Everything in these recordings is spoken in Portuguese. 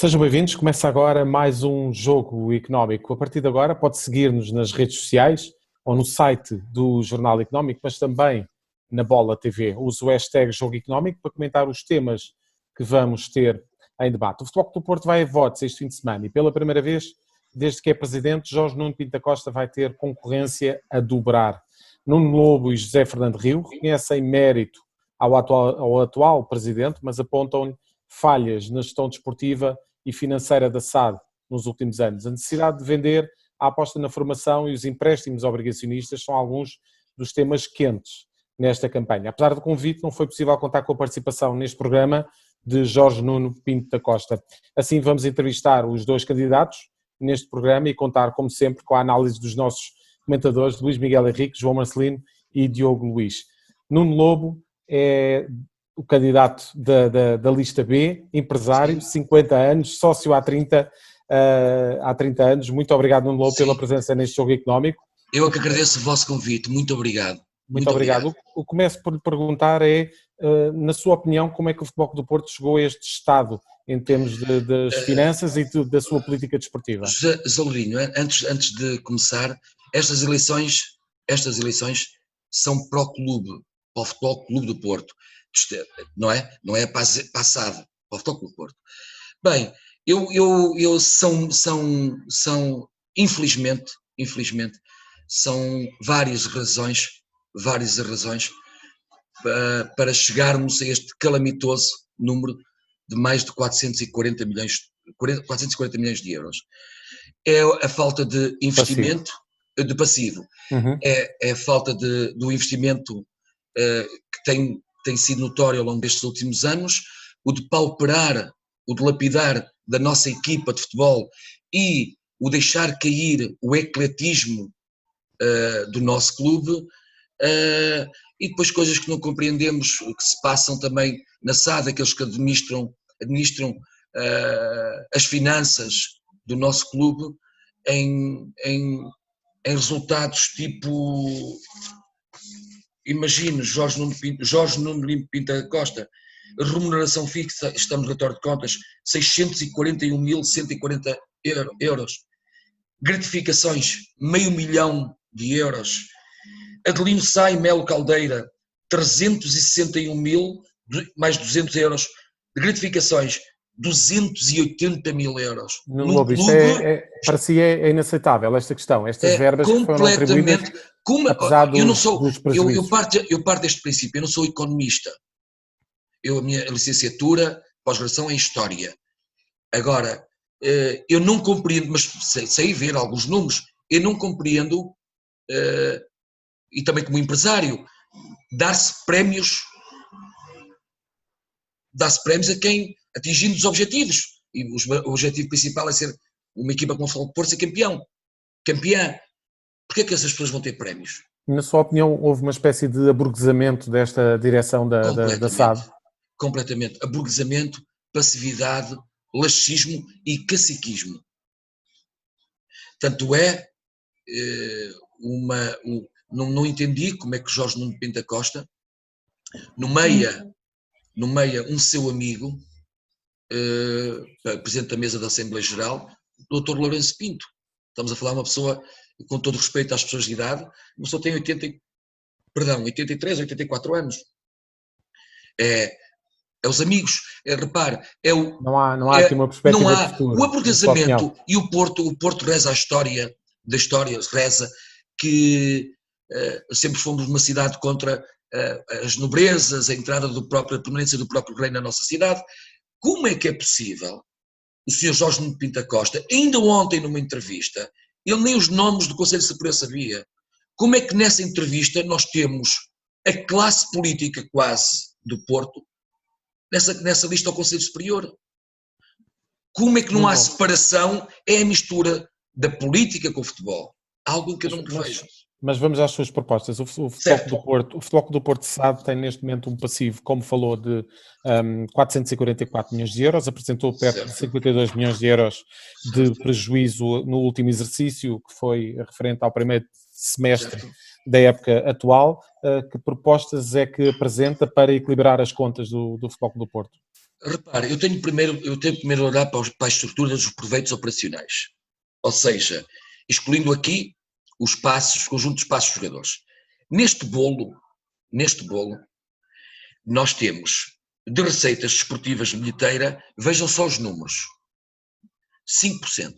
Sejam bem-vindos, começa agora mais um Jogo Económico. A partir de agora pode seguir-nos nas redes sociais ou no site do Jornal Económico, mas também na Bola TV. Use o hashtag Jogo Económico para comentar os temas que vamos ter em debate. O Futebol Clube do Porto vai a votos este fim de semana e pela primeira vez, desde que é presidente, Jorge Nuno Pinto da Costa vai ter concorrência a dobrar. Nuno Lobo e José Fernando Rio reconhecem mérito ao atual presidente, mas apontam-lhe falhas na gestão desportiva e financeira da SAD nos últimos anos. A necessidade de vender, a aposta na formação e os empréstimos obrigacionistas são alguns dos temas quentes nesta campanha. Apesar do convite, não foi possível contar com a participação neste programa de Jorge Nuno Pinto da Costa. Assim, vamos entrevistar os dois candidatos neste programa e contar, como sempre, com a análise dos nossos comentadores Luís Miguel Henrique, João Marcelino e Diogo Luís. Nuno Lobo é o candidato da lista B, empresário, 50 anos, sócio há 30 anos. Muito obrigado, Nuno Lobo, pela presença neste Jogo Económico. Eu é que agradeço o vosso convite, muito obrigado. Muito obrigado. O que começo por lhe perguntar é, na sua opinião, como é que o Futebol Clube do Porto chegou a este estado em termos das finanças e da sua política desportiva? José Lourinho, antes de começar, estas eleições são para o clube, para o Futebol Clube do Porto. Não é passado para o Futebol Clube do Porto. Bem, infelizmente, são várias razões para chegarmos a este calamitoso número de mais de 440 milhões de euros. É a falta de investimento de passivo. Uhum. É a falta do investimento que tem sido notório ao longo destes últimos anos, o de pauperar, o de lapidar da nossa equipa de futebol e o deixar cair o ecletismo do nosso clube, e depois coisas que não compreendemos, que se passam também na SAD, aqueles que administram as finanças do nosso clube em resultados tipo, imagine, Jorge Nuno Pinto da Costa, remuneração fixa, está no relatório de contas, 641.140 euros, gratificações, €500.000, Adelino Sá e Melo Caldeira, 361.000, mais 200 euros, de gratificações, 280.000 euros. Nuno Lobo, isto para si é inaceitável esta questão, estas verbas que foram atribuídas, apesar dos prejuízos. Eu parto deste princípio, eu não sou economista. A minha licenciatura, pós-graduação é em História. Agora, eu não compreendo, mas sei ver alguns números, eu não compreendo, e também como empresário, dar-se prémios a quem atingindo os objetivos. E o objetivo principal é ser uma equipa como o Futebol do Porto, ser campeã. Porquê é que essas pessoas vão ter prémios? Na sua opinião, houve uma espécie de aburguesamento desta direção da SAD? Completamente. Aburguesamento, passividade, laxismo e caciquismo. Tanto não entendi como é que Jorge Nuno Pinto da Costa nomeia um seu amigo, presidente da mesa da Assembleia Geral, o Dr. Lourenço Pinto. Estamos a falar de uma pessoa, com todo respeito às pessoas de idade, uma pessoa tem 83, 84 anos. É os amigos, repare, não há aqui uma perspectiva de futuro. O aburguesamento, e o Porto reza a história, reza que sempre fomos uma cidade contra as nobrezas, a permanência do próprio rei na nossa cidade. Como é que é possível o Sr. Jorge Nuno Pinto da Costa, ainda ontem numa entrevista, ele nem os nomes do Conselho Superior sabia, como é que nessa entrevista nós temos a classe política quase do Porto nessa lista ao Conselho Superior? Como é que não há separação? É a mistura da política com o futebol. Algo que eu não vejo. Mas vamos às suas propostas. O Futebol do Porto SAD tem neste momento um passivo, como falou, de 444 milhões de euros, apresentou perto de 52 milhões de euros de prejuízo no último exercício, que foi referente ao primeiro semestre da época atual. Que propostas é que apresenta para equilibrar as contas do Futebol do Porto? Repare, eu tenho primeiro a olhar para a estrutura dos proveitos operacionais. Ou seja, excluindo aqui os conjunto de passos dos jogadores. Neste bolo, nós temos de receitas desportivas de bilheteira, vejam só os números. 5%.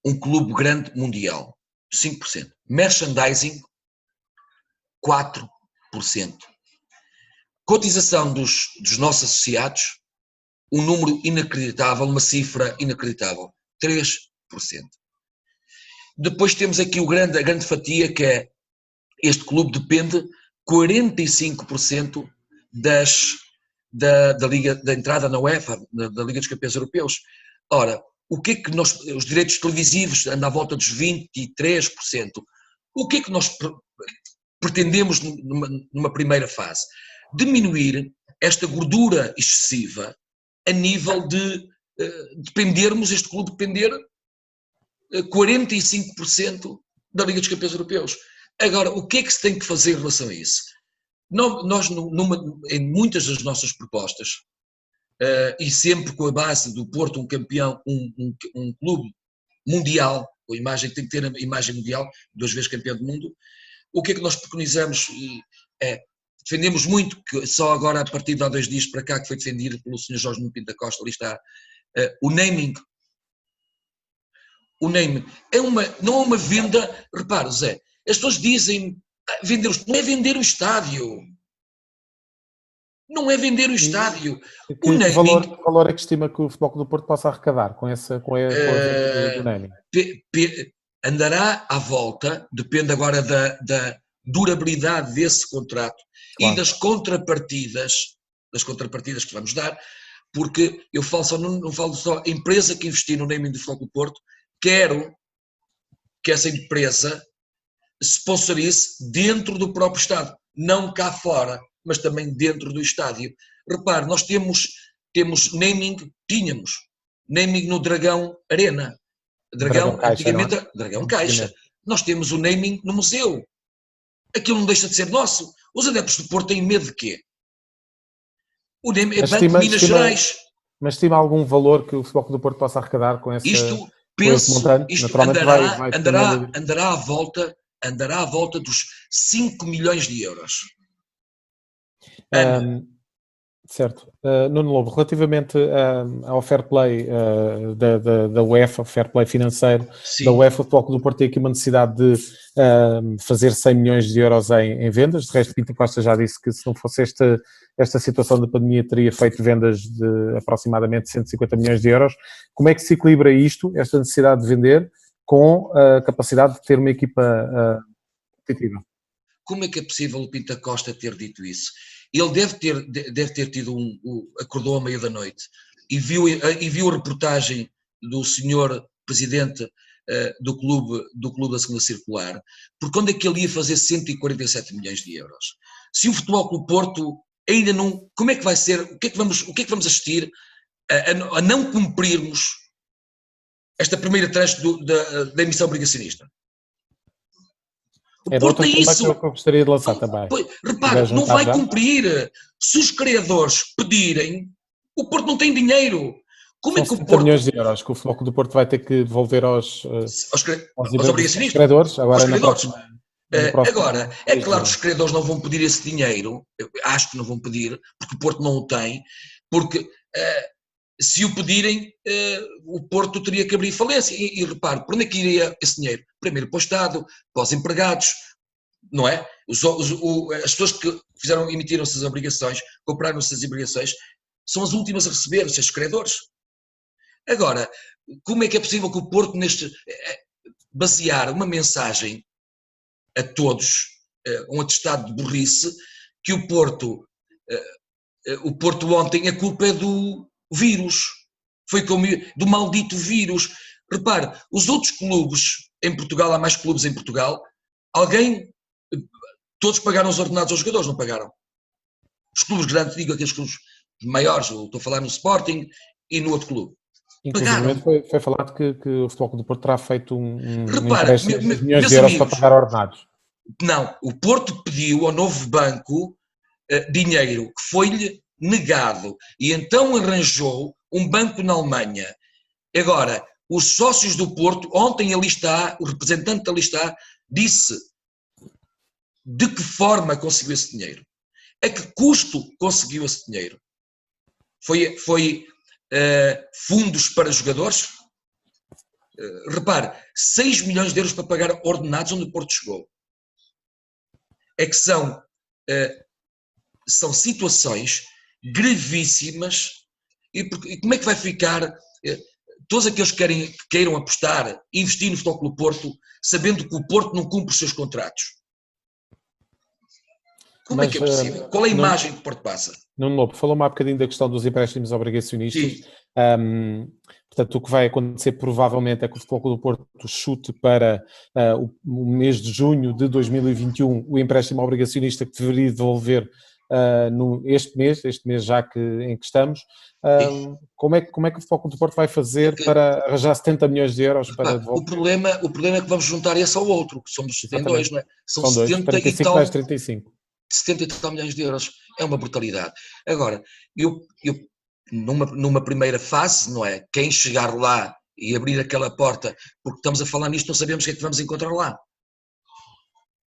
Um clube grande mundial, 5%. Merchandising, 4%. Cotização dos nossos associados, um número inacreditável, uma cifra inacreditável, 3%. Depois temos aqui a grande fatia, que é este clube depende 45% da Liga, da entrada na UEFA, da Liga dos Campeões Europeus. Ora, o que é que os direitos televisivos andam à volta dos 23%. O que é que nós pretendemos numa primeira fase? Diminuir esta gordura excessiva a nível de dependermos, este clube depender 45% da Liga dos Campeões Europeus. Agora, o que é que se tem que fazer em relação a isso? Nós em muitas das nossas propostas, e sempre com a base do Porto, um campeão, um clube mundial, a imagem tem que ter a imagem mundial, 2 vezes campeão do mundo, o que é que nós preconizamos? Defendemos muito, que só agora a partir de há 2 dias para cá, que foi defendido pelo Sr. Jorge Nuno Pinto da Costa, ali está, o naming. O naming não é uma venda, repara, Zé, as pessoas dizem não é vender o estádio. Não é vender o estádio. O naming, que valor é que estima que o Futebol Clube do Porto possa arrecadar com a venda do naming? Andará à volta, depende agora da durabilidade desse contrato, claro, e das contrapartidas que vamos dar, porque eu não falo só a empresa que investir no naming do Futebol Clube do Porto, quero que essa empresa sponsorize dentro do próprio estádio, não cá fora, mas também dentro do estádio. Repare, nós tínhamos naming no Dragão Arena. Dragão antigamente, não é? Dragão Caixa. Nós temos o naming no museu. Aquilo não deixa de ser nosso. Os adeptos do Porto têm medo de quê? O naming é Banco de Minas Gerais. Mas estima algum valor que o Futebol Clube do Porto possa arrecadar com esse montante? Isto andará à volta dos 5 milhões de euros. Certo. Nuno Lobo, relativamente ao fair play da UEFA, fair play financeiro, sim, da UEFA, o Futebol Clube do Porto tem aqui uma necessidade de fazer 100 milhões de euros em vendas. De resto, Pinto Costa já disse que se não fosse esta situação da pandemia teria feito vendas de aproximadamente 150 milhões de euros. Como é que se equilibra isto, esta necessidade de vender, com a capacidade de ter uma equipa competitiva? Como é que é possível o Pinto Costa ter dito isso? Ele deve ter tido acordou à meia da noite e viu a reportagem do senhor presidente do clube da segunda circular, porque quando é que ele ia fazer 147 milhões de euros? Se o Futebol Clube Porto ainda não, como é que vai ser, o que é que vamos assistir a não cumprirmos esta primeira tranche da emissão obrigacionista? O Porto é isso. Que eu gostaria de lançar também. Repare, não vai cumprir. Se os credores pedirem, o Porto não tem dinheiro. Como São é que o 70 Porto... milhões de euros que o Futebol Clube do Porto vai ter que devolver aos obrigacionistas. Credores. Agora, Agora, é claro que os credores não vão pedir esse dinheiro. Eu acho que não vão pedir, porque o Porto não o tem. Porque se o pedirem, o Porto teria que abrir falência. E repare, por onde é que iria esse dinheiro? Primeiro para o Estado, para os empregados, não é? As pessoas que emitiram essas obrigações, compraram essas obrigações, são as últimas a receber, os seus credores. Agora, como é que é possível que o Porto, basear uma mensagem a todos, um atestado de burrice, que o Porto ontem, a culpa é do vírus, foi do maldito vírus. Repare, os outros clubes em Portugal, há mais clubes em Portugal, todos pagaram os ordenados aos jogadores, não pagaram? Os clubes grandes, digo aqueles clubes maiores, estou a falar no Sporting e no outro clube. Inclusive foi falado que o Futebol Clube do Porto terá feito um empréstimo de milhões de euros para pagar ordenados. Não, o Porto pediu ao novo banco dinheiro que foi-lhe negado e então arranjou um banco na Alemanha. Agora, os sócios do Porto, ontem ali está, o representante ali está, disse de que forma conseguiu esse dinheiro, a que custo conseguiu esse dinheiro. Foi fundos para jogadores? Repare, 6 milhões de euros para pagar ordenados onde o Porto chegou. É que são situações gravíssimas e como é que vai ficar todos aqueles que queiram apostar, investir no Futebol Clube do Porto, sabendo que o Porto não cumpre os seus contratos? Como é que é possível? Qual é a imagem que o Porto passa? Nuno Lobo, falou-me há bocadinho da questão dos empréstimos obrigacionistas. Portanto, o que vai acontecer provavelmente é que o Futebol Clube do Porto chute para o mês de junho de 2021 o empréstimo obrigacionista que deveria devolver este mês já em que estamos. Como é que o Futebol Clube do Porto vai fazer para arranjar 70 milhões de euros para devolver? O problema é que vamos juntar esse ao outro, que somos em dois, não é? São 70 35 e tal, mais 35. 70 e tal milhões de euros. É uma brutalidade. Agora, eu numa primeira fase, não é? Quem chegar lá e abrir aquela porta, porque estamos a falar nisto, não sabemos o que é que vamos encontrar lá.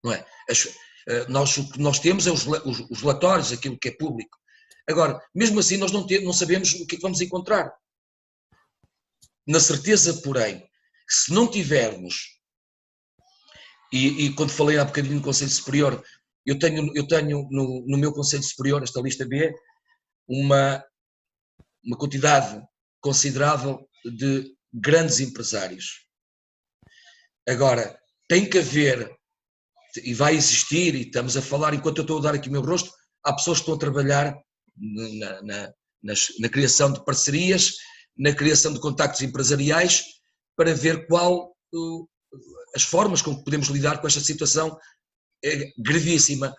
Não é? O que nós temos é os relatórios, aquilo que é público. Agora, mesmo assim, nós não sabemos o que é que vamos encontrar. Na certeza, porém, se não tivermos, e quando falei há bocadinho no Conselho Superior, eu tenho no meu Conselho Superior, esta lista B, uma quantidade considerável de grandes empresários. Agora, tem que haver, e vai existir, e estamos a falar, enquanto eu estou a dar aqui o meu rosto, há pessoas que estão a trabalhar na criação de parcerias, na criação de contactos empresariais, para ver as formas com que podemos lidar com esta situação gravíssima.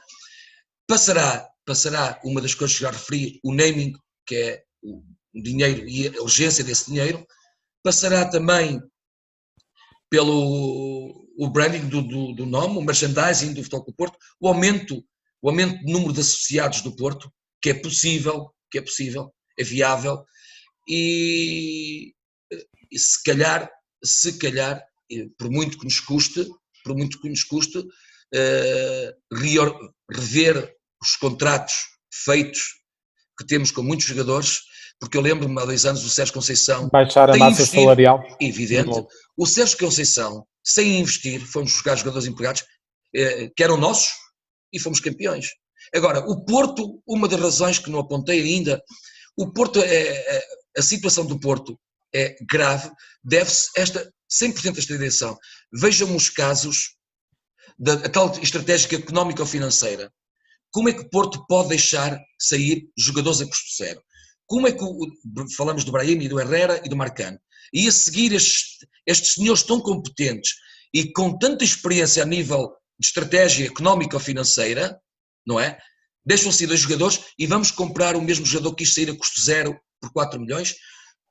Passará uma das coisas que já referi, o naming, que é o dinheiro e a urgência desse dinheiro, passará também pelo branding do nome, o merchandising do Futebol Clube do Porto, o aumento do número de associados do Porto, que é possível, é viável, e se calhar, por muito que nos custe, rever os contratos feitos que temos com muitos jogadores, porque eu lembro-me há 2 anos o Sérgio Conceição baixar a massa salarial, evidente, o Sérgio Conceição sem investir, fomos buscar jogadores empregados que eram nossos e fomos campeões. Agora, o Porto, uma das razões que não apontei ainda, o Porto a situação do Porto é grave, deve-se 100% esta direção. Vejam os casos da tal estratégia económica ou financeira. Como é que o Porto pode deixar sair jogadores a custo zero? Como é que falamos do Brahim e do Herrera e do Marcano? E a seguir estes senhores tão competentes e com tanta experiência a nível de estratégia económica ou financeira, não é? Deixam sair 2 jogadores e vamos comprar o mesmo jogador que quis sair a custo zero por 4 milhões?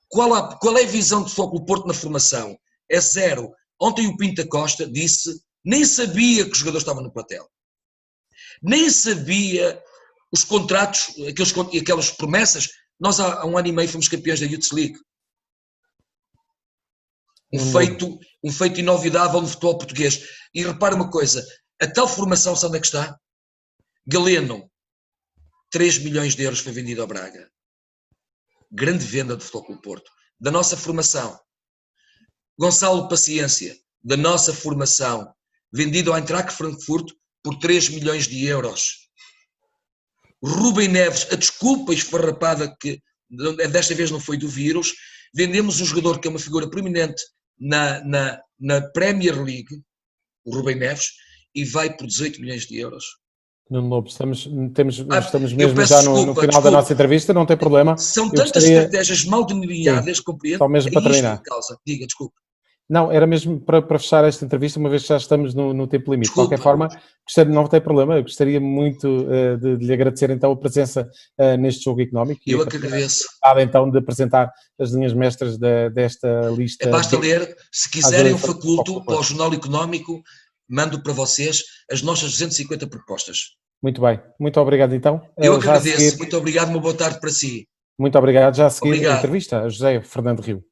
Qual é a visão do Futebol Clube do Porto na formação? É zero. Ontem o Pinto da Costa disse, nem sabia que os jogadores estavam no plantel. Nem sabia os contratos, aquelas promessas. Nós há 1 ano e meio fomos campeões da Youth League. Um feito inovidável no futebol português. E repara uma coisa, a tal formação, sabe onde é que está? Galeno, 3 milhões de euros foi vendido ao Braga. Grande venda do Futebol Clube do Porto. Da nossa formação. Gonçalo Paciência, da nossa formação, vendido ao Eintracht Frankfurt por 3 milhões de euros. Rubem Neves, a desculpa esfarrapada que desta vez não foi do vírus, vendemos um jogador que é uma figura prominente na Premier League, o Rubem Neves, e vai por 18 milhões de euros. Nuno Lobo, estamos mesmo já no final da nossa entrevista, não tem problema. São tantas estratégias mal delineadas, compreendo. Só mesmo para terminar. Diga, desculpe. Não, era mesmo para fechar esta entrevista, uma vez que já estamos no tempo limite. Desculpa. De qualquer forma, não tem problema, eu gostaria muito de lhe agradecer então a presença neste jogo económico. Eu que agradeço. Então de apresentar as linhas mestras desta lista. Basta ler, se quiserem eu faculto para o Jornal Económico, mando para vocês as nossas 250 propostas. Muito bem, muito obrigado então. Eu que Já a agradeço, seguir, muito obrigado, uma boa tarde para si. muito obrigado. Já a seguir, a Obrigado. entrevista a José Fernando Rio.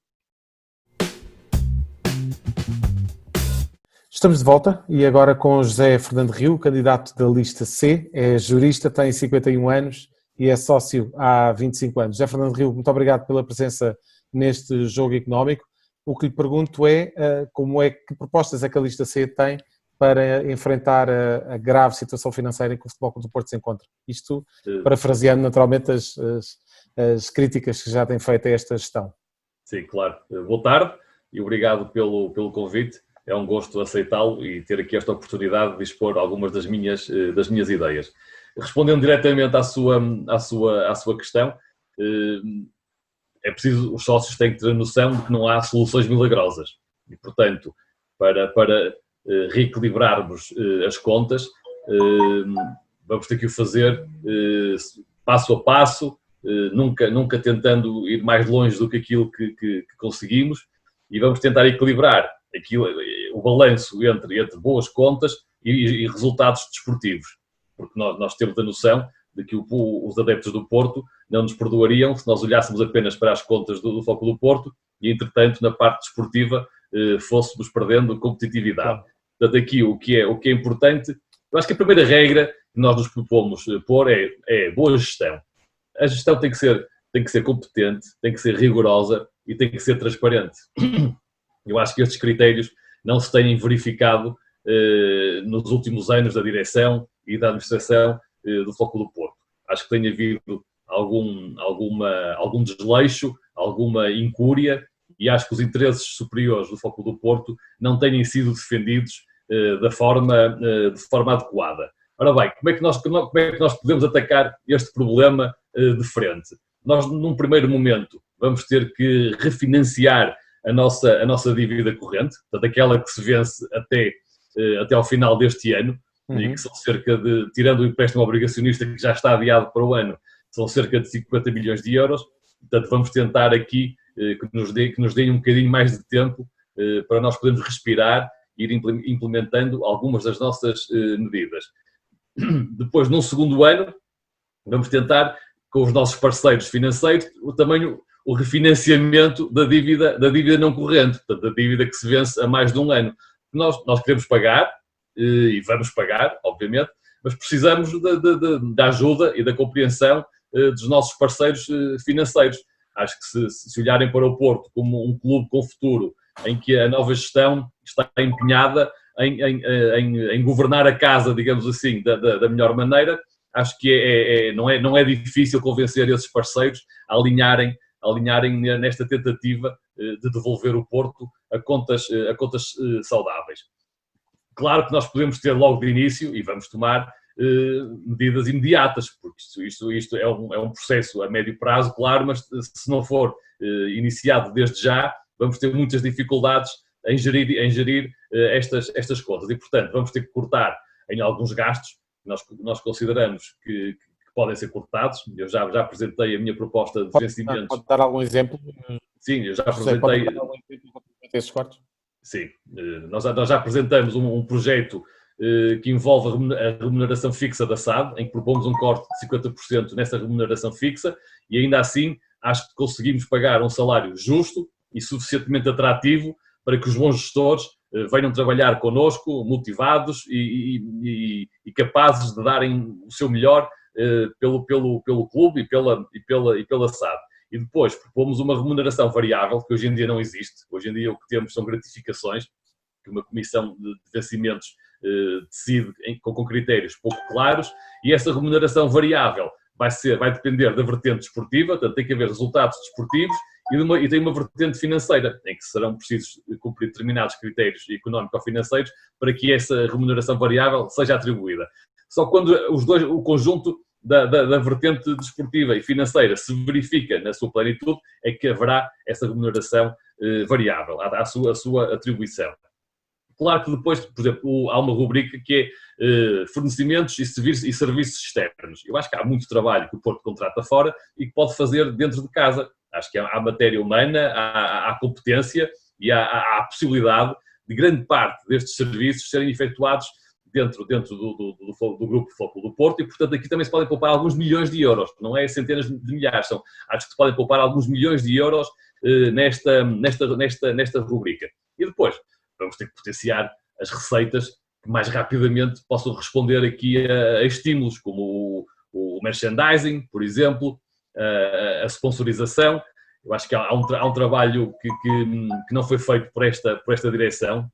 Estamos de volta e agora com José Fernando Rio, candidato da lista C, é jurista, tem 51 anos e é sócio há 25 anos. José Fernando Rio, muito obrigado pela presença neste jogo económico. O que lhe pergunto é que propostas é que a lista C tem para enfrentar a grave situação financeira em que o Futebol Clube do Porto se encontra. Isto parafraseando naturalmente as críticas que já tem feito a esta gestão. Sim, claro. Boa tarde e obrigado pelo convite. É um gosto aceitá-lo e ter aqui esta oportunidade de expor algumas das minhas ideias. Respondendo diretamente à sua questão, é preciso, os sócios têm que ter a noção de que não há soluções milagrosas. E, portanto, para reequilibrarmos as contas, vamos ter que o fazer passo a passo, nunca tentando ir mais longe do que aquilo que conseguimos, e vamos tentar equilibrar o balanço entre boas contas e resultados desportivos, porque nós temos a noção de que os adeptos do Porto não nos perdoariam se nós olhássemos apenas para as contas do Foco do Porto e, entretanto, na parte desportiva fôssemos perdendo competitividade. Portanto, aqui o que é importante, eu acho que a primeira regra que nós nos propomos pôr é boa gestão. A gestão tem que ser competente, tem que ser rigorosa e tem que ser transparente. Eu acho que estes critérios não se têm verificado nos últimos anos da direção e da administração do Foco do Porto. Acho que tem havido algum desleixo, alguma incúria, e acho que os interesses superiores do Foco do Porto não têm sido defendidos de forma adequada. Ora bem, como é que nós podemos atacar este problema de frente? Nós, num primeiro momento, vamos ter que refinanciar a nossa dívida corrente, portanto, aquela que se vence até ao final deste ano, e que são cerca de, tirando o empréstimo obrigacionista que já está adiado para o ano, são cerca de 50 milhões de euros. Portanto, vamos tentar aqui que nos deem um bocadinho mais de tempo para nós podermos respirar e ir implementando algumas das nossas medidas. Depois, num segundo ano, vamos tentar, com os nossos parceiros financeiros, o refinanciamento da dívida não corrente, portanto, da dívida que se vence a mais de um ano. Nós queremos pagar, e vamos pagar, obviamente, mas precisamos da ajuda e da compreensão dos nossos parceiros financeiros. Acho que se olharem para o Porto como um clube com futuro, em que a nova gestão está empenhada em governar a casa, digamos assim, da melhor maneira, acho que não é difícil convencer esses parceiros a alinharem nesta tentativa de devolver o Porto a contas saudáveis. Claro que nós podemos ter logo de início, e vamos tomar medidas imediatas, porque isto é um processo a médio prazo, claro, mas se não for iniciado desde já, vamos ter muitas dificuldades em gerir estas contas. E, portanto, vamos ter que cortar em alguns gastos que nós consideramos que podem ser cortados. Eu já apresentei a minha proposta de vencimentos. Pode dar algum exemplo? Sim, eu já apresentei. Pode dar algum exemplo para esses cortes? Sim, nós já apresentamos um projeto que envolve a remuneração fixa da SAD, em que propomos um corte de 50% nessa remuneração fixa, e ainda assim acho que conseguimos pagar um salário justo e suficientemente atrativo para que os bons gestores venham trabalhar connosco, motivados e capazes de darem o seu melhor pelo clube e pela SAD. E depois propomos uma remuneração variável, que hoje em dia não existe. Hoje em dia o que temos são gratificações, que uma comissão de vencimentos decide com critérios pouco claros, e essa remuneração variável vai depender da vertente desportiva, portanto tem que haver resultados desportivos, e tem uma vertente financeira, em que serão precisos cumprir determinados critérios económico-financeiros para que essa remuneração variável seja atribuída. Só quando o conjunto da vertente desportiva e financeira se verifica na sua plenitude, é que haverá essa remuneração variável, a sua atribuição. Claro que depois, por exemplo, há uma rubrica que é fornecimentos e serviços externos. Eu acho que há muito trabalho que o Porto contrata fora e que pode fazer dentro de casa. Acho que há matéria humana, há competência e há possibilidade de grande parte destes serviços serem efetuados dentro do grupo Flóculo do Porto e, portanto, aqui também se podem poupar alguns milhões de euros, não é centenas de milhares, acho que se podem poupar alguns milhões de euros nesta rubrica. E depois, vamos ter que potenciar as receitas que mais rapidamente possam responder aqui a estímulos, como o merchandising, por exemplo, a sponsorização. Eu acho que há um trabalho que não foi feito por esta direção,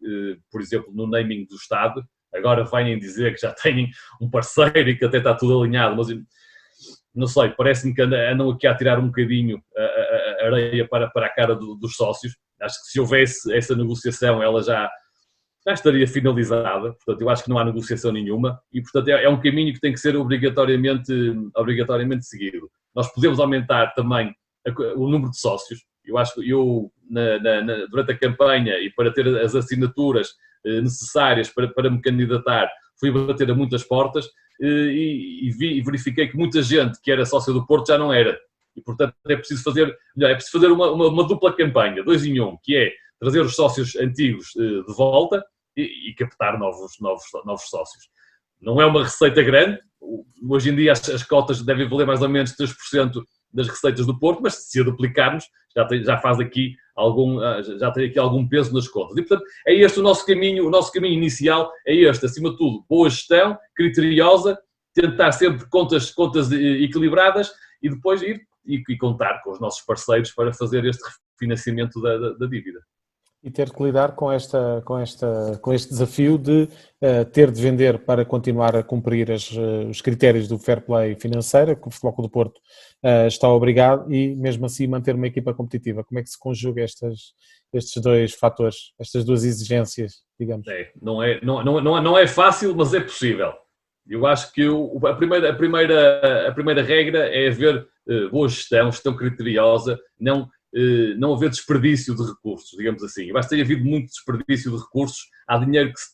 por exemplo, no naming do Estado. Agora venham dizer que já têm um parceiro e que até está tudo alinhado, mas não sei, parece-me que andam aqui a tirar um bocadinho a areia para a cara dos sócios. Acho que se houvesse essa negociação, ela já estaria finalizada. Portanto, eu acho que não há negociação nenhuma e, portanto, é um caminho que tem que ser obrigatoriamente seguido. Nós podemos aumentar também o número de sócios. Eu acho que durante a campanha e para ter as assinaturas necessárias para me candidatar, fui bater a muitas portas e verifiquei que muita gente que era sócia do Porto já não era. E, portanto, é preciso fazer uma dupla campanha, 2 em 1, que é trazer os sócios antigos de volta e captar novos sócios. Não é uma receita grande. Hoje em dia as cotas devem valer mais ou menos 3% das receitas do Porto, mas se a duplicarmos, já tem aqui algum peso nas contas. E, portanto, é este o nosso caminho inicial, é este, acima de tudo, boa gestão, criteriosa, tentar sempre contas equilibradas e depois ir e contar com os nossos parceiros para fazer este refinanciamento da dívida. E ter que lidar com este desafio de ter de vender para continuar a cumprir os critérios do fair play financeiro, que o Futebol do Porto está obrigado, e mesmo assim manter uma equipa competitiva. Como é que se conjuga estes dois fatores, estas duas exigências, digamos? Não é fácil, mas é possível. Eu acho que a primeira regra é haver boa gestão criteriosa, não haver desperdício de recursos, digamos assim. Eu acho que tem havido muito desperdício de recursos, há dinheiro que se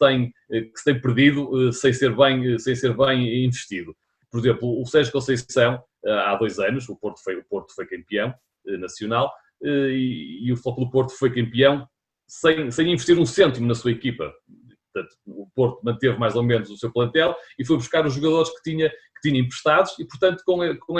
tem perdido sem ser bem investido. Por exemplo, o Sérgio Conceição, há 2 anos, o Porto foi campeão nacional e o Futebol do Porto foi campeão sem investir um cêntimo na sua equipa. Portanto, o Porto manteve mais ou menos o seu plantel e foi buscar os jogadores que tinha emprestados e, portanto, com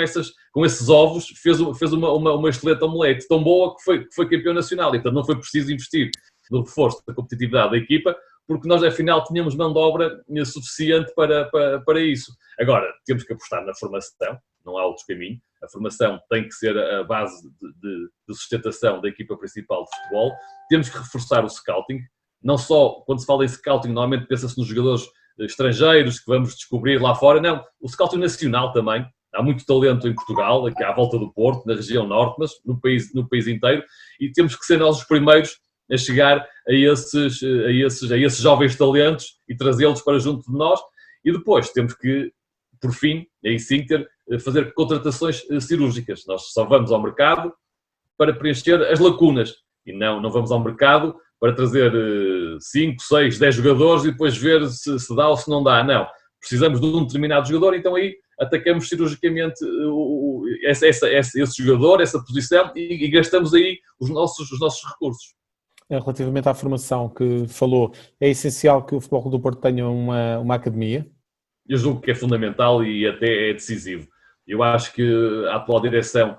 esses ovos fez uma excelente omelete tão boa que foi campeão nacional. E, portanto, não foi preciso investir no reforço da competitividade da equipa, porque nós, afinal, tínhamos mão de obra suficiente para isso. Agora, temos que apostar na formação, não há outro caminho. A formação tem que ser a base de sustentação da equipa principal de futebol. Temos que reforçar o scouting. Não só, quando se fala em scouting, normalmente pensa-se nos jogadores estrangeiros que vamos descobrir lá fora. Não, o scouting nacional também. Há muito talento em Portugal, aqui à volta do Porto, na região norte, mas no país inteiro. E temos que ser nós os primeiros a chegar a esses jovens talentos e trazê-los para junto de nós. E depois temos que, por fim, aí sim, fazer contratações cirúrgicas. Nós só vamos ao mercado para preencher as lacunas. E não vamos ao mercado para trazer 5, 6, 10 jogadores e depois ver se dá ou se não dá. Não. Precisamos de um determinado jogador, então aí atacamos cirurgicamente esse jogador, essa posição e gastamos aí os nossos recursos. Relativamente à formação que falou, é essencial que o Futebol Clube do Porto tenha uma academia? Eu julgo que é fundamental e até é decisivo. Eu acho que a atual direção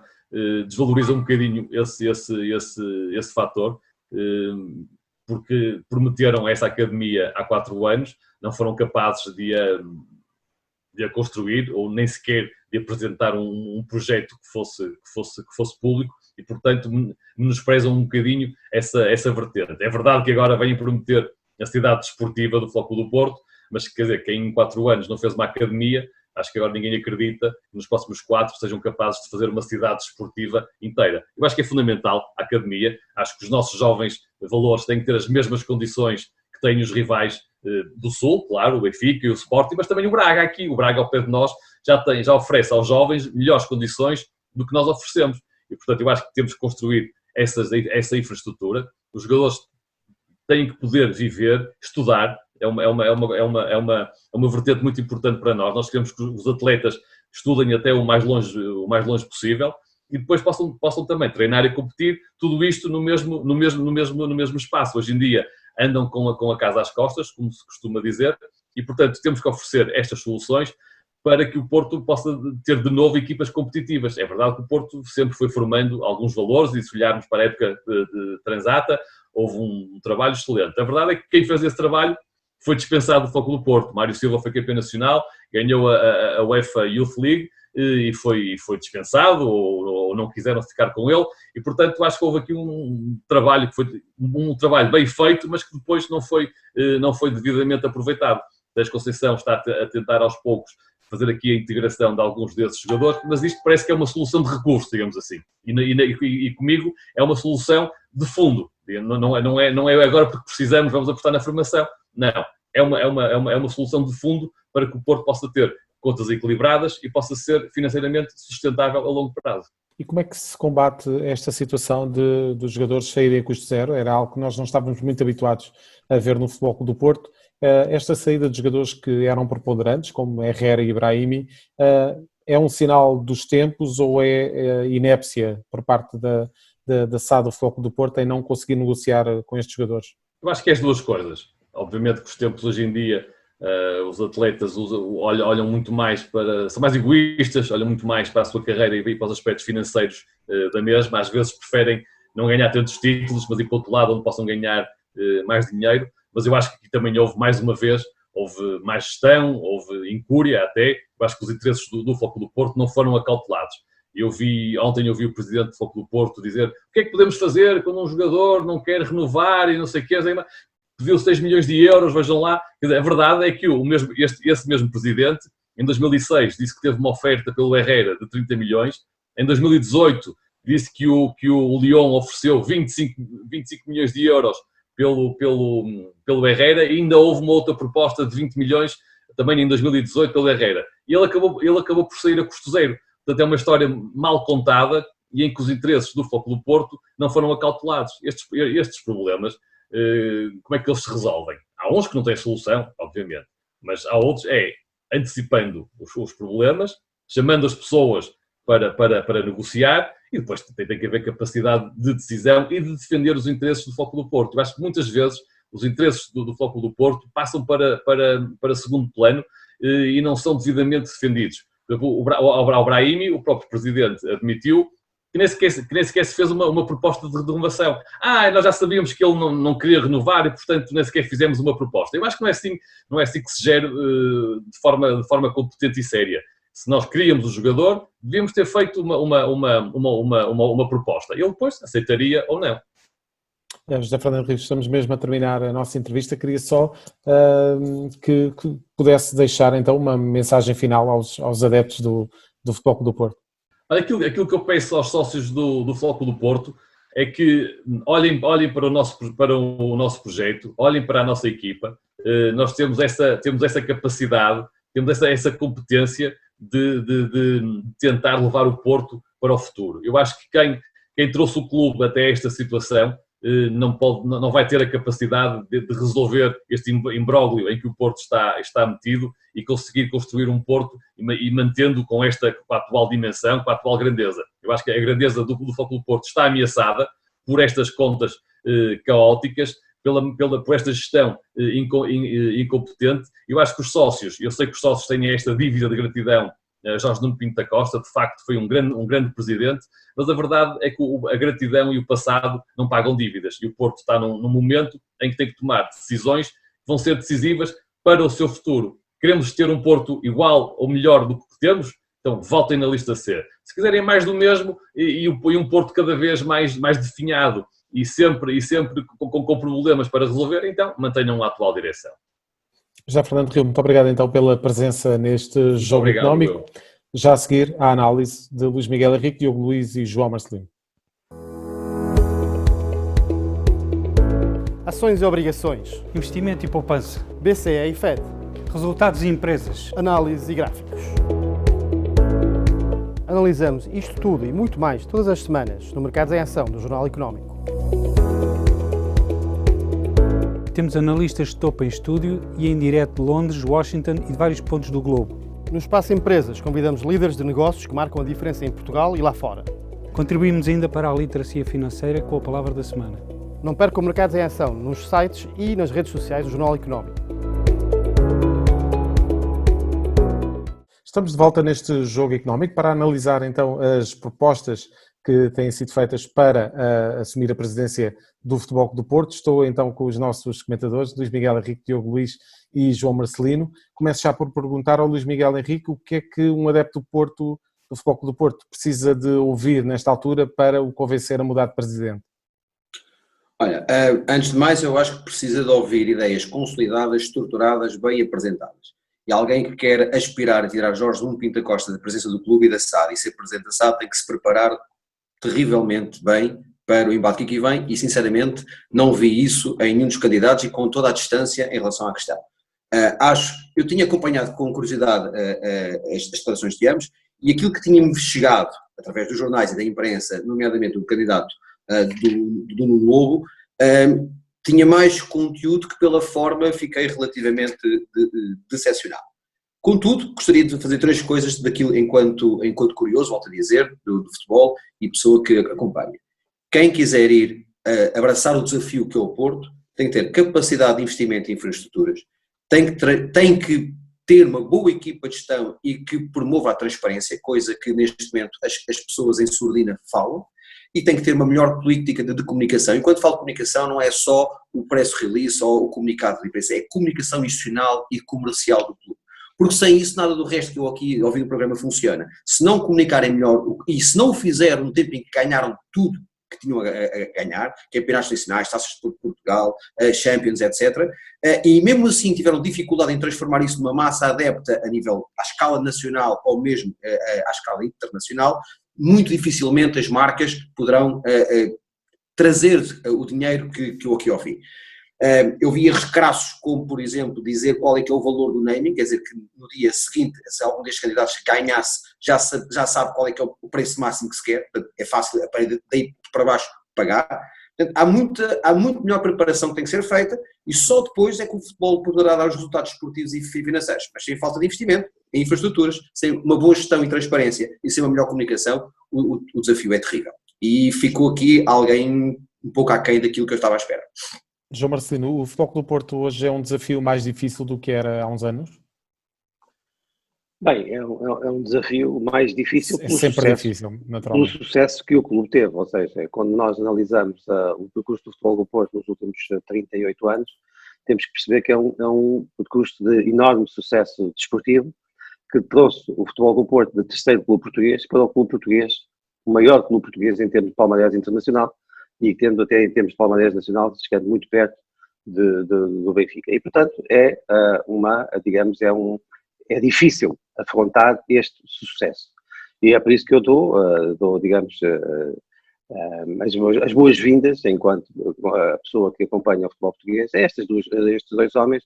desvaloriza um bocadinho esse fator, porque prometeram essa academia há 4 anos, não foram capazes de a construir ou nem sequer de apresentar um projeto que fosse público e, portanto, menosprezam um bocadinho essa vertente. É verdade que agora vêm prometer a cidade desportiva do Futebol Clube do Porto, mas quer dizer, quem em 4 anos não fez uma academia, acho que agora ninguém acredita que nos próximos 4 sejam capazes de fazer uma cidade desportiva inteira. Eu acho que é fundamental a academia, acho que os nossos jovens valores têm que ter as mesmas condições que têm os rivais do Sul, claro, o Benfica e o Sporting, mas também o Braga aqui. O Braga ao pé de nós já oferece aos jovens melhores condições do que nós oferecemos. E, portanto, eu acho que temos que construir essa infraestrutura. Os jogadores têm que poder viver, estudar. É uma vertente muito importante para nós. Nós queremos que os atletas estudem até o mais longe possível e depois possam também treinar e competir, tudo isto no mesmo espaço. Hoje em dia andam com a casa às costas, como se costuma dizer, E, portanto, temos que oferecer estas soluções para que o Porto possa ter de novo equipas competitivas. É verdade que o Porto sempre foi formando alguns valores e se olharmos para a época de Transata, houve um trabalho excelente. A verdade é que quem fez esse trabalho foi dispensado do Futebol Clube do Porto. Mário Silva foi campeão nacional, ganhou a UEFA Youth League e foi dispensado ou não quiseram ficar com ele. E, portanto, acho que houve aqui um trabalho que foi um trabalho bem feito, mas que depois não foi devidamente aproveitado. Sérgio Conceição está a tentar aos poucos fazer aqui a integração de alguns desses jogadores, mas isto parece que é uma solução de recurso, digamos assim. E comigo é uma solução de fundo. Não é agora porque precisamos, vamos apostar na formação. Não. É uma solução de fundo para que o Porto possa ter contas equilibradas e possa ser financeiramente sustentável a longo prazo. E como é que se combate esta situação dos jogadores saírem a custo zero? Era algo que nós não estávamos muito habituados a ver no Futebol Clube do Porto. Esta saída de jogadores que eram preponderantes, como Herrera e Brahimi, é um sinal dos tempos ou é inépcia por parte da SAD do Futebol Clube do Porto em não conseguir negociar com estes jogadores? Eu acho que é as duas coisas. Obviamente que os tempos hoje em dia, os atletas olham muito mais são mais egoístas, olham muito mais para a sua carreira e para os aspectos financeiros da mesma. Às vezes preferem não ganhar tantos títulos, mas ir para o outro lado onde possam ganhar mais dinheiro. Mas eu acho que aqui também houve, mais uma vez, houve má gestão, houve incúria até. Eu acho que os interesses do Futebol do Porto não foram acautelados. Ontem eu vi o presidente do Futebol do Porto dizer o que é que podemos fazer quando um jogador não quer renovar e não sei o quê. Pediu 6 milhões de euros, vejam lá. Quer dizer, a verdade é que esse mesmo presidente, em 2006, disse que teve uma oferta pelo Herrera de 30 milhões. Em 2018, disse que o Lyon ofereceu 25 milhões de euros pelo Herrera, e ainda houve uma outra proposta de 20 milhões também em 2018 pelo Herrera. E ele acabou por sair a custo zero. Portanto, é uma história mal contada e em que os interesses do Futebol Clube do Porto não foram acautelados. Estes problemas, como é que eles se resolvem? Há uns que não têm solução, obviamente, mas há outros, antecipando os problemas, chamando as pessoas para negociar, e depois tem que haver capacidade de decisão e de defender os interesses do Futebol Clube do Porto. Eu acho que muitas vezes os interesses do Futebol Clube do Porto passam para segundo plano e não são devidamente defendidos. Ao Brahimi, o próprio presidente admitiu que nem sequer se fez uma proposta de renovação. Nós já sabíamos que ele não queria renovar e, portanto, nem sequer fizemos uma proposta. Eu acho que não é assim que se gere de forma competente e séria. Se nós queríamos o jogador, devíamos ter feito uma proposta. Ele depois aceitaria ou não. José Fernando Rios, estamos mesmo a terminar a nossa entrevista. Queria só que pudesse deixar então uma mensagem final aos adeptos do Futebol Clube do Porto. Aquilo que eu peço aos sócios do Futebol Clube do Porto é que olhem para o nosso projeto, olhem para a nossa equipa. Nós temos essa capacidade, temos essa competência de tentar levar o Porto para o futuro. Eu acho que quem trouxe o clube até esta situação não vai ter a capacidade de resolver este imbróglio em que o Porto está metido e conseguir construir um Porto e mantendo com a atual dimensão, com a atual grandeza. Eu acho que a grandeza do Futebol Clube do Porto está ameaçada por estas contas caóticas, por esta gestão incompetente. Eu acho que eu sei que os sócios têm esta dívida de gratidão. Jorge Nuno Pinto da Costa, de facto, foi um grande presidente, mas a verdade é que a gratidão e o passado não pagam dívidas. E o Porto está num momento em que tem que tomar decisões que vão ser decisivas para o seu futuro. Queremos ter um Porto igual ou melhor do que temos? Então votem na lista C. Se quiserem mais do mesmo e um Porto cada vez mais definhado e sempre com problemas para resolver, então mantenham a atual direção. José Fernando Rio, muito obrigado então pela presença neste Jogo Económico. Já a seguir, a análise de Luís Miguel Henrique, Diogo Luís e João Marcelino. Ações e obrigações. Investimento e poupança. BCE e FED. Resultados e empresas. Análise e gráficos. Analisamos isto tudo e muito mais todas as semanas no Mercados em Ação do Jornal Económico. Temos analistas de topo em estúdio e em direto de Londres, Washington e de vários pontos do globo. No Espaço Empresas convidamos líderes de negócios que marcam a diferença em Portugal e lá fora. Contribuímos ainda para a literacia financeira com a palavra da semana. Não percam Mercados em Ação nos sites e nas redes sociais do Jornal Económico. Estamos de volta neste jogo económico para analisar então as propostas que têm sido feitas para assumir a presidência do Futebol Clube do Porto. Estou então com os nossos comentadores, Luís Miguel Henrique, Diogo Luís e João Marcelino. Começo já por perguntar ao Luís Miguel Henrique o que é que um adepto do Porto, do Futebol Clube do Porto, precisa de ouvir nesta altura para o convencer a mudar de presidente. Olha, antes de mais eu acho que precisa de ouvir ideias consolidadas, estruturadas, bem apresentadas. E alguém que quer aspirar a tirar Jorge Nuno Pinto da Costa da presença do clube e da SAD e ser presidente da SAD tem que se preparar terrivelmente bem para o embate que aqui vem e sinceramente não vi isso em nenhum dos candidatos e com toda a distância em relação à questão. Eu tinha acompanhado com curiosidade as declarações de ambos e aquilo que tinha-me chegado através dos jornais e da imprensa, nomeadamente do candidato do Nuno Lobo, tinha mais conteúdo que pela forma fiquei relativamente decepcionado. Contudo, gostaria de fazer 3 coisas daquilo enquanto curioso, volto a dizer, do futebol e pessoa que acompanha. Quem quiser ir abraçar o desafio que é o Porto, tem que ter capacidade de investimento em infraestruturas, tem que ter uma boa equipa de gestão e que promova a transparência, coisa que neste momento as pessoas em surdina falam, e tem que ter uma melhor política de comunicação. E quando falo de comunicação não é só o press release ou o comunicado de imprensa, é comunicação institucional e comercial do clube. Porque sem isso nada do resto que eu aqui ouvi no programa funciona. Se não comunicarem melhor e se não o fizeram no tempo em que ganharam tudo que tinham a ganhar, campeonatos nacionais, taças de Portugal, Champions, etc. E mesmo assim tiveram dificuldade em transformar isso numa massa adepta a nível, à escala nacional ou mesmo à escala internacional, muito dificilmente as marcas poderão trazer o dinheiro que eu aqui ouvi. Eu vi erros crassos, como por exemplo dizer qual é que é o valor do naming, quer dizer que no dia seguinte, se algum destes candidatos ganhasse, já sabe qual é que é o preço máximo que se quer, é fácil daí para baixo pagar. Portanto, há muito melhor preparação que tem que ser feita e só depois é que o futebol poderá dar os resultados esportivos e financeiros, mas sem falta de investimento em infraestruturas, sem uma boa gestão e transparência e sem uma melhor comunicação, o desafio é terrível. E ficou aqui alguém um pouco aquém daquilo que eu estava à espera. João Marcelino, o Futebol Clube do Porto hoje é um desafio mais difícil do que era há uns anos? Bem, é um desafio mais difícil pelo sempre difícil, naturalmente. Pelo sucesso que o clube teve, ou seja, quando nós analisamos o percurso do Futebol do Porto nos últimos 38 anos, temos que perceber que é um percurso de enorme sucesso desportivo, que trouxe o Futebol do Porto de terceiro clube português para o clube português, o maior clube português em termos de palmarés internacional, e tendo até em termos de palmarés nacional, chegando muito perto do Benfica. E, portanto, é difícil afrontar este sucesso. E é por isso que eu dou digamos, as boas-vindas, enquanto a pessoa que acompanha o futebol português, a estes 2 homens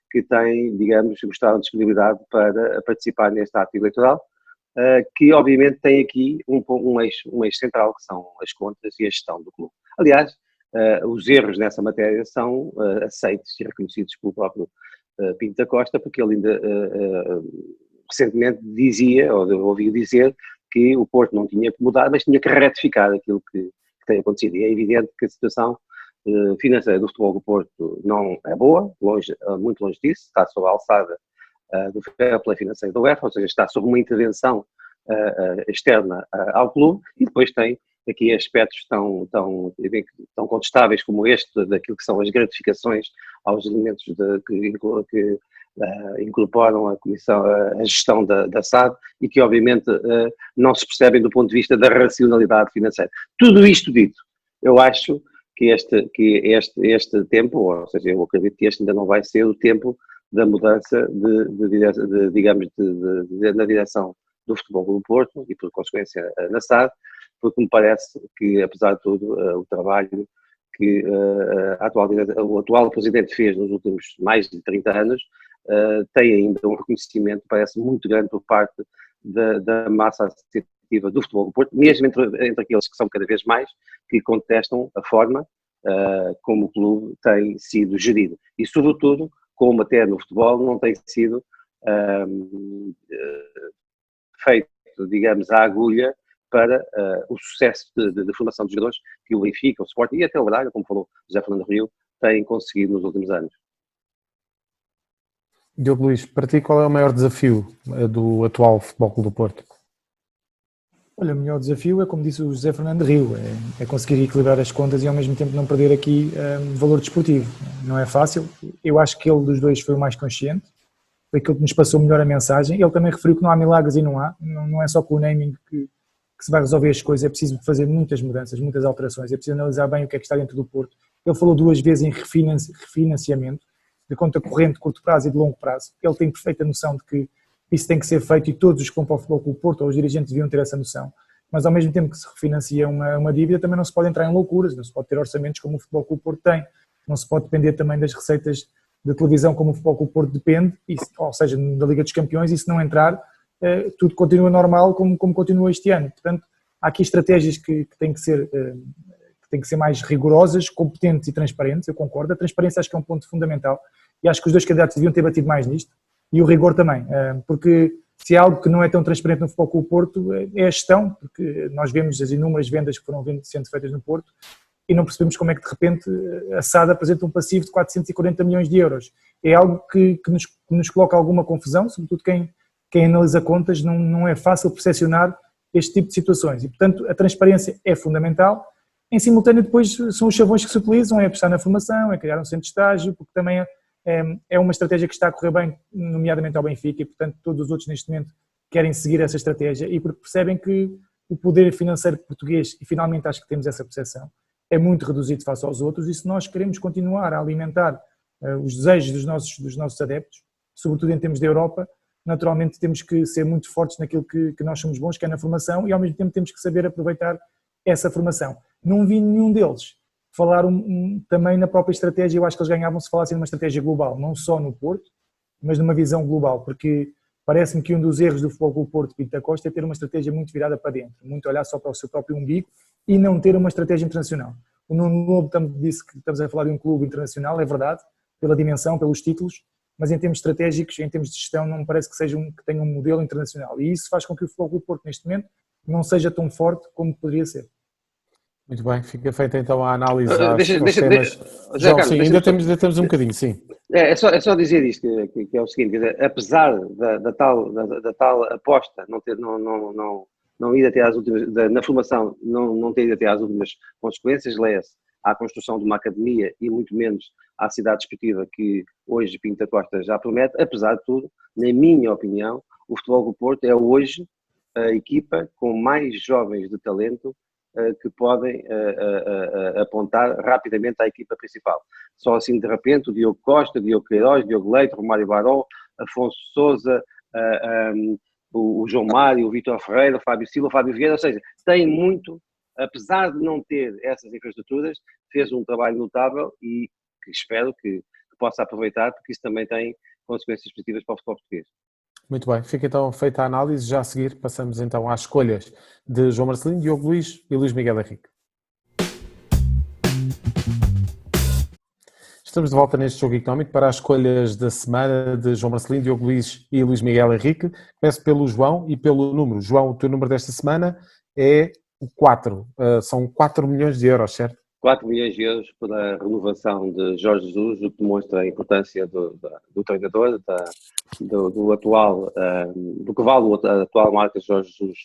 que têm, digamos, mostrado disponibilidade para participar neste ato eleitoral, que obviamente tem aqui um eixo central, que são as contas e a gestão do clube. Aliás, os erros nessa matéria são aceitos e reconhecidos pelo próprio Pinto da Costa, porque ele ainda recentemente dizia, ou ouviu dizer, que o Porto não tinha que mudar, mas tinha que retificar aquilo que tem acontecido. E é evidente que a situação financeira do Futebol do Porto não é boa, muito longe disso, está sob a alçada do fair play financeiro da UEFA, ou seja, está sob uma intervenção externa ao clube, e depois tem aqui aspectos tão contestáveis como este, daquilo que são as gratificações aos elementos que incorporam a gestão da SAD e que obviamente não se percebem do ponto de vista da racionalidade financeira. Tudo isto dito, eu acho que este tempo, ou seja, eu acredito que este ainda não vai ser o tempo da mudança na direção do Futebol do Porto e por consequência na SAD, porque me parece que, apesar de tudo, o trabalho que o atual presidente fez nos últimos mais de 30 anos tem ainda um reconhecimento, parece muito grande por parte da massa associativa do Futebol do Porto, mesmo entre aqueles que são cada vez mais, que contestam a forma como o clube tem sido gerido. E, sobretudo, como até no futebol não tem sido feito, digamos, à agulha para o sucesso de formação de jogadores que o Benfica, o Sporting e até o Braga, como falou José Fernando Rio, têm conseguido nos últimos anos. Diogo Luís, para ti qual é o maior desafio do atual Futebol Clube do Porto? Olha, o melhor desafio é, como disse o José Fernando Rio, é conseguir equilibrar as contas e ao mesmo tempo não perder aqui valor desportivo. Não é fácil. Eu acho que ele dos dois foi o mais consciente, foi aquele que nos passou melhor a mensagem. Ele também referiu que não há milagres e não há. Não é só com o naming que se vai resolver as coisas, é preciso fazer muitas mudanças, muitas alterações, é preciso analisar bem o que é que está dentro do Porto. Ele falou 2 vezes em refinanciamento, de conta corrente, de curto prazo e de longo prazo. Ele tem perfeita noção de que isso tem que ser feito e todos os que vão para o Futebol Clube do Porto, ou os dirigentes, deviam ter essa noção. Mas ao mesmo tempo que se refinancia uma dívida, também não se pode entrar em loucuras, não se pode ter orçamentos como o Futebol Clube do Porto tem, não se pode depender também das receitas de televisão como o Futebol Clube do Porto depende, ou seja, da Liga dos Campeões, e se não entrar, tudo continua normal como continua este ano. Portanto, há aqui estratégias que têm que ser mais rigorosas, competentes e transparentes, eu concordo. A transparência acho que é um ponto fundamental e acho que os dois candidatos deviam ter batido mais nisto, e o rigor também, porque se há algo que não é tão transparente no Futebol Clube do Porto é a gestão, porque nós vemos as inúmeras vendas que foram sendo feitas no Porto e não percebemos como é que de repente a SAD apresenta um passivo de 440 milhões de euros. É algo que nos coloca alguma confusão, sobretudo quem analisa contas, não é fácil percepcionar este tipo de situações e, portanto, a transparência é fundamental. Em simultâneo, depois, são os chavões que se utilizam, é apostar na formação, é criar um centro de estágio, porque também é uma estratégia que está a correr bem, nomeadamente ao Benfica, e, portanto, todos os outros neste momento querem seguir essa estratégia e porque percebem que o poder financeiro português, e finalmente acho que temos essa percepção, é muito reduzido face aos outros, e se nós queremos continuar a alimentar os desejos dos nossos adeptos, sobretudo em termos da Europa, naturalmente temos que ser muito fortes naquilo que nós somos bons, que é na formação, e ao mesmo tempo temos que saber aproveitar essa formação. Não vi nenhum deles falar também na própria estratégia. Eu acho que eles ganhavam se falassem numa estratégia global, não só no Porto, mas numa visão global, porque parece-me que um dos erros do Futebol Clube do Porto, Pinto da Costa, é ter uma estratégia muito virada para dentro, muito olhar só para o seu próprio umbigo e não ter uma estratégia internacional. O Nuno Lobo disse que estamos a falar de um clube internacional, é verdade, pela dimensão, pelos títulos, mas em termos estratégicos, em termos de gestão, não me parece que que tenha um modelo internacional, e isso faz com que o Futebol Clube do Porto, neste momento, não seja tão forte como poderia ser. Muito bem, fica feita então a análise Deixa, temas. João, Carlos, ainda temos um bocadinho, sim. É só dizer isto, que é o seguinte, quer dizer, apesar da tal aposta não ir até às últimas, na formação não ter ido até às últimas consequências, lê-se à construção de uma academia e muito menos à cidade desportiva que hoje Pinto da Costa já promete, apesar de tudo, na minha opinião, o Futebol do Porto é hoje a equipa com mais jovens de talento que podem apontar rapidamente à equipa principal. Só assim, de repente, o Diogo Costa, Diogo Queiroz, Diogo Leite, Romário Baró, Afonso Sousa, o João Mário, o Vítor Ferreira, o Fábio Silva, o Fábio Vieira, ou seja, tem muito, apesar de não ter essas infraestruturas, fez um trabalho notável e que espero que possa aproveitar, porque isso também tem consequências positivas para o futebol português. Muito bem, fica então feita a análise. Já a seguir passamos então às escolhas de João Marcelino, Diogo Luís e Luís Miguel Henrique. Estamos de volta neste jogo económico para as escolhas da semana de João Marcelino, Diogo Luís e Luís Miguel Henrique. Começo pelo João e pelo número. João, o teu número desta semana é o 4. São 4 milhões de euros, certo? 4 milhões de euros pela renovação de Jorge Jesus, o que demonstra a importância do treinador, do atual, do que vale a atual marca de Jorge Jesus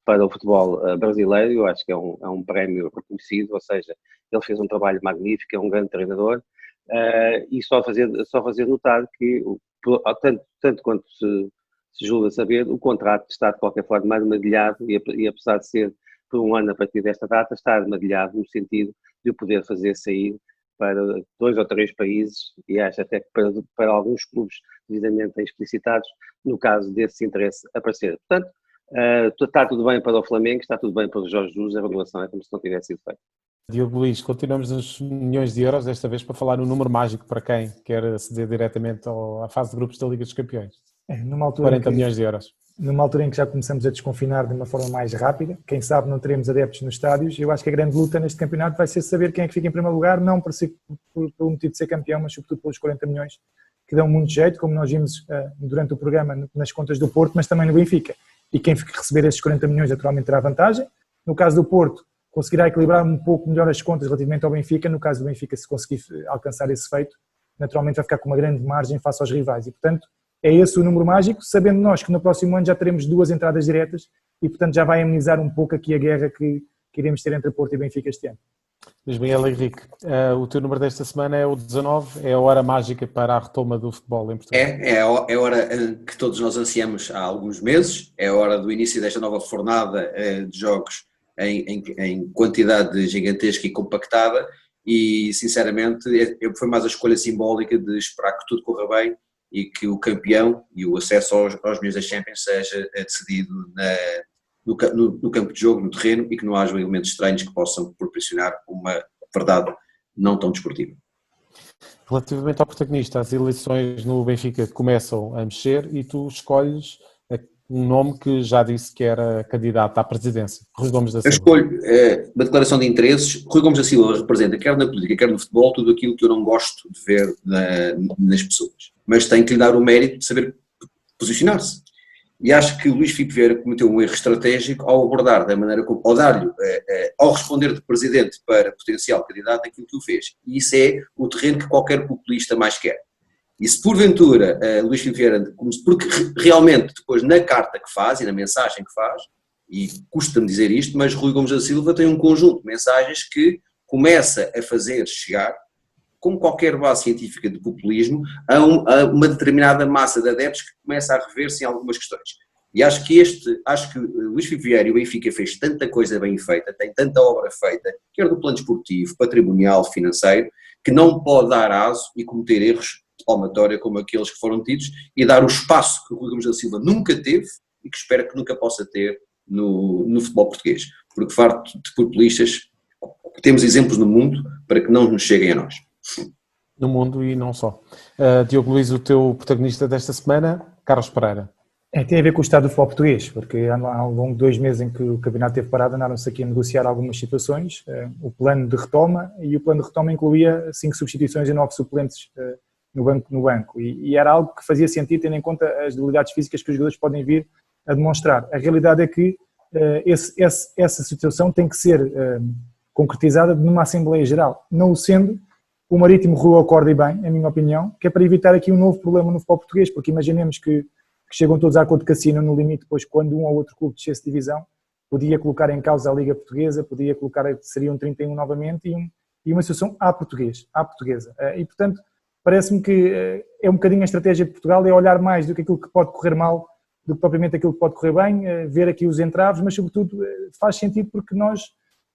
para o futebol brasileiro. Eu acho que é um prémio reconhecido, ou seja, ele fez um trabalho magnífico, é um grande treinador, e só fazer notar que, tanto quanto se julga saber, o contrato está de qualquer forma armadilhado e apesar de ser por um ano a partir desta data, está armadilhado no sentido de o poder fazer sair para 2 ou 3 países, e acho até que para alguns clubes devidamente explicitados, no caso desse interesse aparecer. Portanto, está tudo bem para o Flamengo, está tudo bem para o Jorge Jesus, a renovação é como se não tivesse sido feita. Diogo Luís, continuamos nos milhões de euros, desta vez para falar no número mágico para quem quer aceder diretamente à fase de grupos da Liga dos Campeões. Numa altura 40 milhões de euros. Numa altura em que já começamos a desconfinar de uma forma mais rápida, quem sabe não teremos adeptos nos estádios. Eu acho que a grande luta neste campeonato vai ser saber quem é que fica em primeiro lugar, não por pelo motivo de ser campeão, mas sobretudo pelos 40 milhões, que dão muito jeito, como nós vimos durante o programa nas contas do Porto, mas também no Benfica. E quem receber esses 40 milhões naturalmente terá vantagem. No caso do Porto, conseguirá equilibrar um pouco melhor as contas relativamente ao Benfica. No caso do Benfica, se conseguir alcançar esse feito, naturalmente vai ficar com uma grande margem face aos rivais. E, portanto, é esse o número mágico, sabendo nós que no próximo ano já teremos 2 entradas diretas e, portanto, já vai amenizar um pouco aqui a guerra que iremos ter entre Porto e Benfica este ano. Luís Miguel Henrique, o teu número desta semana é o 19, é a hora mágica para a retoma do futebol em Portugal. É a hora que todos nós ansiamos há alguns meses, é a hora do início desta nova fornada de jogos em quantidade gigantesca e compactada e, sinceramente, foi mais a escolha simbólica de esperar que tudo corra bem e que o campeão e o acesso aos milhões da Champions seja decidido no campo de jogo, no terreno, e que não haja elementos estranhos que possam proporcionar uma verdade não tão desportiva. Relativamente ao protagonista, as eleições no Benfica começam a mexer e tu escolhes um nome que já disse que era candidato à presidência, Rui Gomes da Silva. Eu escolho uma declaração de interesses. Rui Gomes da Silva representa, quer na política, quer no futebol, tudo aquilo que eu não gosto de ver nas pessoas, mas tem que lhe dar o mérito de saber posicionar-se. E acho que o Luís Filipe Vieira cometeu um erro estratégico ao abordar da maneira como, ao responder de presidente para potencial candidato, aquilo que o fez. E isso é o terreno que qualquer populista mais quer. E se porventura Luís Filipe Vieira, porque realmente depois na carta que faz e na mensagem que faz, e custa-me dizer isto, mas Rui Gomes da Silva tem um conjunto de mensagens que começa a fazer chegar, como qualquer base científica de populismo, a uma determinada massa de adeptos que começa a rever-se em algumas questões. E acho que Luís Filipe Vieira e o Benfica fez tanta coisa bem feita, tem tanta obra feita, quer do plano desportivo, patrimonial, financeiro, que não pode dar aso e cometer erros de palmatória como aqueles que foram tidos e dar o espaço que o Rui Gomes da Silva nunca teve e que espero que nunca possa ter no futebol português. Porque farto de populistas, temos exemplos no mundo para que não nos cheguem a nós. No mundo e não só. Diogo Luís, o teu protagonista desta semana, Carlos Pereira. Tem a ver com o estado do futebol português, porque ao longo de 2 meses em que o campeonato teve parado, andaram-se aqui a negociar algumas situações, o plano de retoma, e o plano de retoma incluía 5 substituições e 9 suplentes no banco, e era algo que fazia sentido, tendo em conta as debilidades físicas que os jogadores podem vir a demonstrar. A realidade é que essa situação tem que ser concretizada numa Assembleia Geral, não o sendo. O Marítimo ruiu a corda e bem, em minha opinião, que é para evitar aqui um novo problema no futebol português, porque imaginemos que chegam todos a acordo de cassino no limite, depois quando um ou outro clube descesse de divisão, podia colocar em causa a Liga Portuguesa, podia colocar, seria um 31 novamente e uma situação à portuguesa. E portanto, parece-me que é um bocadinho a estratégia de Portugal, é olhar mais do que aquilo que pode correr mal, do que propriamente aquilo que pode correr bem, ver aqui os entraves, mas sobretudo faz sentido porque nós,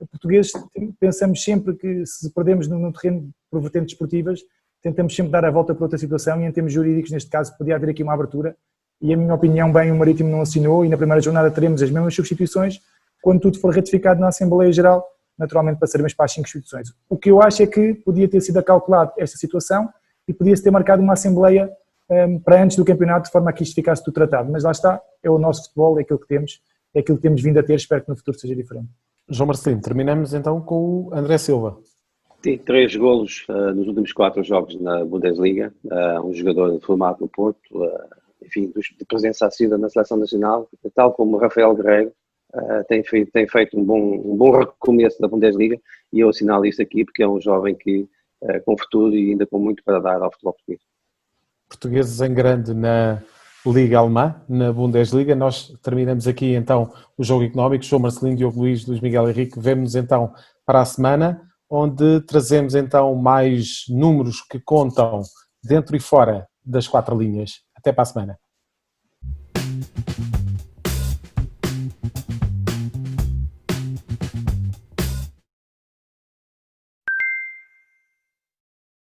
portugueses, pensamos sempre que se perdemos no terreno por vertentes esportivas, tentamos sempre dar a volta para outra situação e em termos jurídicos, neste caso, podia haver aqui uma abertura e, a minha opinião, bem, o Marítimo não assinou e na primeira jornada teremos as mesmas substituições quando tudo for ratificado na Assembleia Geral, naturalmente passaremos para as 5 substituições. O que eu acho é que podia ter sido acalculado esta situação e podia-se ter marcado uma Assembleia para antes do campeonato, de forma a que isto ficasse tudo tratado, mas lá está, é o nosso futebol, é aquilo que temos vindo a ter, espero que no futuro seja diferente. João Marcelino, terminamos então com o André Silva. Tem 3 golos nos últimos 4 jogos na Bundesliga, um jogador formado no Porto, enfim, de presença assídua na Seleção Nacional, tal como Rafael Guerreiro, tem feito um bom recomeço da Bundesliga e eu assinalo isto aqui porque é um jovem que com futuro e ainda com muito para dar ao futebol português. Portugueses em grande na Liga Alemã, na Bundesliga. Nós terminamos aqui então o Jogo Económico. João Marcelino, Diogo Luís, Luís Miguel Henrique. Vemo-nos então para a semana, onde trazemos então mais números que contam dentro e fora das 4 linhas. Até para a semana.